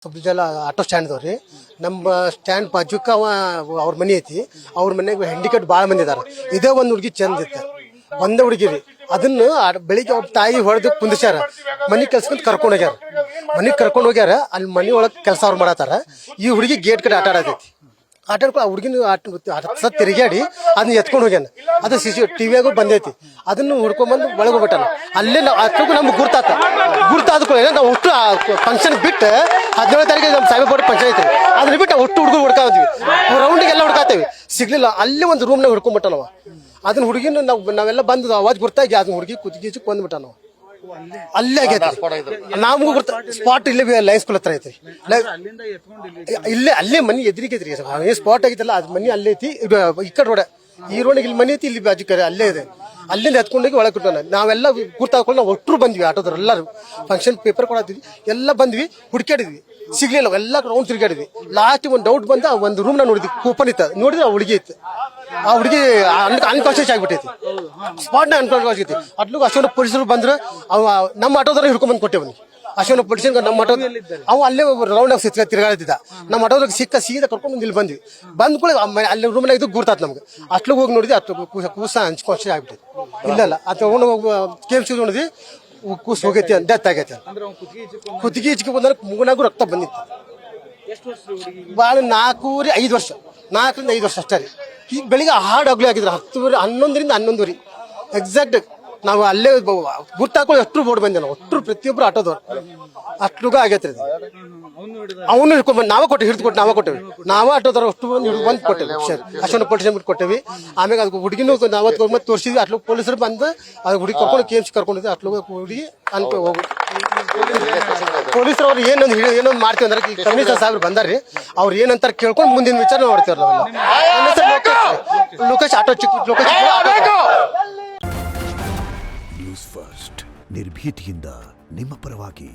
ಸ್ವಲ್ಪ ಜನ auto stand ಅದಾವ್ರಿ. ನಮ್ಮ ಸ್ಟ್ಯಾಂಡ್ ಬಾಜುಕ ಅವ್ರ ಮನೆ ಐತಿ. ಅವ್ರ ಮನೆಗೆ ಹೆಂಡಿಕಟ್ ಭಾಳ ಮಂದಿ ಇದಾರೆ. ಇದೇ ಒಂದು ಹುಡುಗಿ ಚಂದ ಇತ್ತು, ಒಂದೇ ಹುಡುಗಿ ರೀ. ಅದನ್ನು ಬೆಳಿಗ್ಗೆ ಅವ್ರ ತಾಯಿ ಹೊಡೆದು ಕುಂದಿಸ್ಯಾರ, ಮನೆ ಕೆಲ್ಸಕ್ಕೆ ಕರ್ಕೊಂಡು ಹೋಗ್ಯಾರ. ಮನೆಗೆ ಕರ್ಕೊಂಡು ಹೋಗ್ಯಾರ, ಅಲ್ಲಿ ಮನೆ ಒಳಗೆ ಕೆಲಸ ಅವ್ರು ಮಾಡತ್ತಾರ. ಈ ಹುಡುಗಿ ಗೇಟ್ ಕಡೆ ಆಟ ಆಡತೈತಿ. ಆಟ ಆಡ್ಕೊಂಡು ಆ ಹುಡುಗಿನ ತಿರುಗಾಡಿ ಅದನ್ನ ಎತ್ಕೊಂಡು ಹೋಗ್ಯಾನ. ಅದು ಟಿವಿಯಾಗೂ ಬಂದೈತಿ. ಅದನ್ನು ಹುಡ್ಕೊಂಡ್ಬಂದು ಒಳಗೆ ಹೋಗ್ಬಿಟ್ಟಾನ. ಅಲ್ಲೇ ನಾವು ಅಷ್ಟಕ್ಕೂ ನಮ್ಗೆ ಗುರ್ತಾದ್ಕೊಳ್ಳಿ. ನಾವು ಅಷ್ಟು ಫಂಕ್ಷನ್ ಬಿಟ್ಟು 17 ತಾರೀಕಿಗೆ ನಮ್ಮ ಸಾಹೇಬ ಫಂಕ್ಷನ್ ಐತಿ. ಅದನ್ನ ಬಿಟ್ಟು ಅಷ್ಟು ಹುಡುಗರು ಹುಡ್ಕಾದ್ವಿ, ರೌಂಡಿಗೆಲ್ಲ ಹುಡ್ಕಾತೇವಿ. ಸಿಗ್ಲಿಲ್ಲ. ಅಲ್ಲೇ ಒಂದು ರೂಮ್ನಾಗ ಹುಡ್ಕೊಂಡ್ಬಿಟ್ಟ ನಾವು. ಅದನ್ನ ಹುಡುಗಿನ ನಾವೆಲ್ಲ ಬಂದು ಅವಾಜ್ ಗುರ್ತಾಗಿ ಅದನ್ನ ಹುಡುಗಿ ಕುದಿಗಿಚ್ಚಿ ಕೊಂದ್ಬಿಟ್ಟ ನಾವು. ಅಲ್ಲೇ ಆಗೈತಿ. ನಮಗೂ ಗೊತ್ತ ಸ್ಪಾಟ್ ಇಲ್ಲೇ ಲೈನ್ ಸ್ಕೂಲ್ ಹತ್ರ ಐತಿ. ಅಲ್ಲೇ ಮನಿ ಎದುರಿಗೆ ಐತ್ರಿ. ಸ್ಪಾಟ್ ಆಗಿತ್ತಲ್ಲ ಅದ್ ಮನಿ ಅಲ್ಲೇ ಐತಿ. ಈ ಕಡೆ ರೋಡ್, ಈ ರೋಡಿಗೆ ಇಲ್ಲಿ ಮನಿ ಐತಿ, ಇಲ್ಲಿ ಬಾಜು ಕರೆ ಅಲ್ಲೇ ಇದೆ. ಅಲ್ಲಿಂದ ಎತ್ಕೊಂಡೋಗಿ ಒಳಗೆ ಕೊಟ್ಟಾನ. ನಾವೆಲ್ಲ ಗುರ್ತಾಕೊಂಡು ನಾವು ಒಟ್ಟರು ಬಂದ್ವಿ. ಆಟೋದ್ರು ಎಲ್ಲರೂ ಫಂಕ್ಷನ್ ಪೇಪರ್ ಕೊಡತ್ತಿದ್ವಿ. ಎಲ್ಲ ಬಂದ್ವಿ, ಹುಡುಕಾಡಿದ್ವಿ, ಸಿಗ್ಲಿಲ್ಲ. ಎಲ್ಲ ರೌಂಡ್ ತಿರುಗಾಡಿದ್ವಿ. ಲಾಸ್ಟ್ ಒಂದು ಡೌಟ್ ಬಂದ ಒಂದು ರೂಮ್ ನ ನೋಡಿದ್ವಿ, ಕೂಪನ್ ಇತ್ತು. ನೋಡಿದ್ರೆ ಆ ಹುಡುಗಿ ಇತ್ತು. ಆ ಹುಡುಗಿ ಅನ್ಕಾನ್ಶಿಯಸ್ ಆಗ್ಬಿಟ್ಟೈತಿ. ಸ್ಪಾಟ್ನ ಅನ್ಕಾನ್ಶಿಯಸ್ ಐತಿ. ಅಟ್ಲಿಗೂ ಅಷ್ಟೊಂದು ಪೊಲೀಸರು ಬಂದ್ರೆ ಅವ ನಮ್ಮ ಆಟೋದ್ರ ಹಿಡ್ಕೊಂಡ್ಬಂದು ಕೊಟ್ಟೆವನಿ. ಅಷ್ಟೊಂದು ಪೊಲೀಸನ್ ನಮ್ಮ ಆಟೋ ಅವು ಅಲ್ಲೇ ರೌಂಡ್ ಆಗಿ ತಿರುಗಾಡ್ತಿದ್ದ. ನಮ್ಮ ಆಟೋದಾಗ ಸೀದಾ ಕರ್ಕೊಂಡು ಇಲ್ಲಿ ಬಂದ್ವಿ. ಬಂದ್ ಕೂಡ ಅಲ್ಲಿ ರೂಮ್ನಾಗ ಇದು ಗುರ್ತಾತ್ ನಮ್ಗೆ. ಅಟ್ಲಿಗೆ ಹೋಗಿ ನೋಡಿದ್ವಿ, ಅಷ್ಟು ಕೂಸ ಅನ್ಕಾನ್ಶಿಯಸ್ ಆಗ್ಬಿಟ್ಟೈತಿ. ಇಲ್ಲ ಅದು ತಗೊಂಡು ಹೋಗಿ ಕೇಮ್ಸಿ ನೋಡಿದ್ವಿ, ಕೂಸ್ ಹೋಗೈತಿ, ಡೆತ್ ಆಗೈತಿ. ಕುತ್ತಿಗೆ ಹಿಚ್ಕೊ ಬಂದ್ರೆ ಮೂಗನಾಗೂ ರಕ್ತ ಬಂದಿತ್ತು. ಭಾಳ 4-5 ವರ್ಷ, 4ರಿಂದ 5 ವರ್ಷ ಅಷ್ಟೇ ರೀ. ಈಗ ಬೆಳಿಗ್ಗೆ ಹಾಡು ಹಗ್ಲು ಆಗಿದ್ರು 11ರಿಂದ 11 ಎಕ್ಸಾಕ್ಟ್. ನಾವು ಅಲ್ಲೇ ಗುರ್ತಾಕೊಳ್ಳಿ ಅಷ್ಟು ಬೋರ್ಡ್ ಬಂದೆ. ನಾವು ಅಷ್ಟು ಪ್ರತಿಯೊಬ್ಬರು ಆಟೋದವ್ರು ಅಷ್ಟ್ಲುಗ ಆಗೈತ್ರಿ. ಅವನು ಹಿಡ್ಕೊಂಡ್ಬಂದು ನಾವೇ ಕೊಟ್ಟೇವಿ. ನಾವೇ ಆಟೋದವ್ರು ಅಷ್ಟು ಬಂದು ಕೊಟ್ಟೇವಿ. ಅಷ್ಟೊಂದು ಪೊಲೀಸ್ ಬಿಟ್ಟು ಕೊಟ್ಟೇವಿ. ಆಮೇಲೆ ಅದು ಹುಡುಗಿನೂ ನಾವೇ ಮತ್ತೆ ತೋರಿಸಿದ್ವಿ. ಅಟ್ಲು ಪೊಲೀಸರು ಬಂದು ಅದು ಹುಡುಗಿ ಕರ್ಕೊಂಡು ಕೇಮ್ಸ್ ಕರ್ಕೊಂಡಿದ್ವಿ. ಅಟ್ಲು ಹುಡುಗಿ ಹೋಗಿ ಪೊಲೀಸರು ಅವ್ರು ಏನೊಂದು ಮಾಡ್ತೀವಿ ಅಂದ್ರೆ ಕಮಿಷನರ್ ಸಾಹೇಬ್ರು ಬಂದಾರ್ರಿ. ಅವ್ರು ಏನಂತಾರೆ ಕೇಳ್ಕೊಂಡು ಮುಂದಿನ ವಿಚಾರ ಮಾಡ್ತೀವ್ರಿ ನಾವೆಲ್ಲ. Lokesh auto Lokesh news first ನಿರ್ಭೀತಿಯಿಂದ ನಿಮ್ಮ ಪರವಾಗಿ.